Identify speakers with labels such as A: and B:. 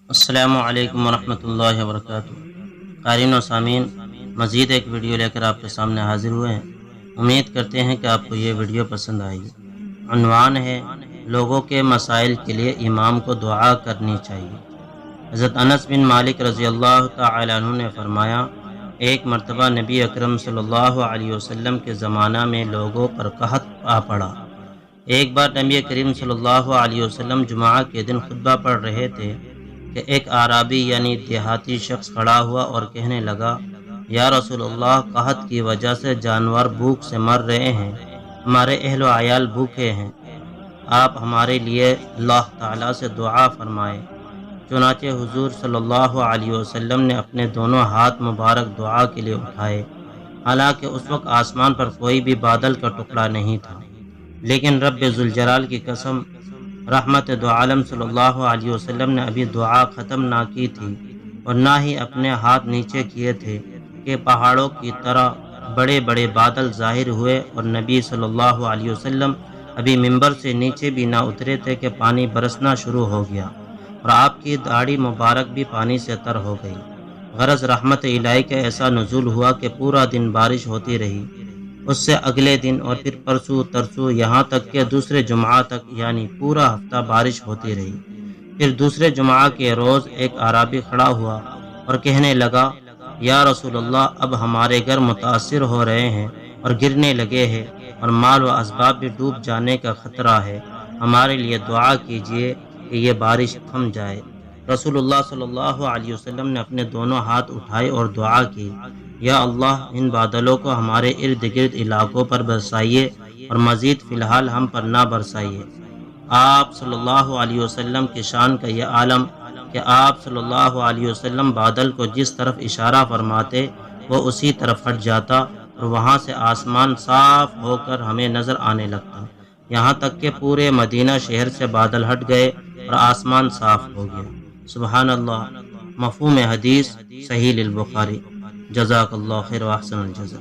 A: السلام علیکم ورحمۃ اللہ وبرکاتہ۔ قارئین و سامعین، مزید ایک ویڈیو لے کر آپ کے سامنے حاضر ہوئے ہیں۔ امید کرتے ہیں کہ آپ کو یہ ویڈیو پسند آئے گی۔ عنوان ہے لوگوں کے مسائل کے لیے امام کو دعا کرنی چاہیے۔ حضرت انس بن مالک رضی اللہ تعالی عنہ نے فرمایا، ایک مرتبہ نبی اکرم صلی اللہ علیہ وسلم کے زمانہ میں لوگوں پر قحط آ پڑا۔ ایک بار نبی کریم صلی اللہ علیہ وسلم جمعہ کے دن خطبہ پڑھ رہے تھے کہ ایک اعرابی یعنی دیہاتی شخص کھڑا ہوا اور کہنے لگا، یا رسول اللہ، قحط کی وجہ سے جانور بھوک سے مر رہے ہیں، ہمارے اہل و عیال بھوکے ہیں، آپ ہمارے لیے اللہ تعالیٰ سے دعا فرمائیں۔ چنانچہ حضور صلی اللہ علیہ وسلم نے اپنے دونوں ہاتھ مبارک دعا کے لیے اٹھائے، حالانکہ اس وقت آسمان پر کوئی بھی بادل کا ٹکڑا نہیں تھا، لیکن رب ذوالجلال کی قسم، رحمت دو عالم صلی اللہ علیہ وسلم نے ابھی دعا ختم نہ کی تھی اور نہ ہی اپنے ہاتھ نیچے کیے تھے کہ پہاڑوں کی طرح بڑے بڑے بادل ظاہر ہوئے، اور نبی صلی اللہ علیہ وسلم ابھی ممبر سے نیچے بھی نہ اترے تھے کہ پانی برسنا شروع ہو گیا اور آپ کی داڑھی مبارک بھی پانی سے تر ہو گئی۔ غرض رحمت الہی کا ایسا نزول ہوا کہ پورا دن بارش ہوتی رہی، اس سے اگلے دن اور پھر پرسوں ترسوں، یہاں تک کہ دوسرے جمعہ تک، یعنی پورا ہفتہ بارش ہوتی رہی۔ پھر دوسرے جمعہ کے روز ایک اعرابی کھڑا ہوا اور کہنے لگا، یا رسول اللہ، اب ہمارے گھر متاثر ہو رہے ہیں اور گرنے لگے ہیں اور مال و اسباب بھی ڈوب جانے کا خطرہ ہے، ہمارے لیے دعا کیجیے کہ یہ بارش تھم جائے۔ رسول اللہ صلی اللہ علیہ وسلم نے اپنے دونوں ہاتھ اٹھائے اور دعا کی، یا اللہ، ان بادلوں کو ہمارے ارد گرد علاقوں پر برسائیے اور مزید فی الحال ہم پر نہ برسائیے۔ آپ صلی اللہ علیہ وسلم کی شان کا یہ عالم کہ آپ صلی اللہ علیہ وسلم بادل کو جس طرف اشارہ فرماتے وہ اسی طرف ہٹ جاتا اور وہاں سے آسمان صاف ہو کر ہمیں نظر آنے لگتا، یہاں تک کہ پورے مدینہ شہر سے بادل ہٹ گئے اور آسمان صاف ہو گیا۔ سبحان اللہ۔ مفہوم حدیث صحیح البخاری۔ جزاک اللہ خیر و احسن الجزا۔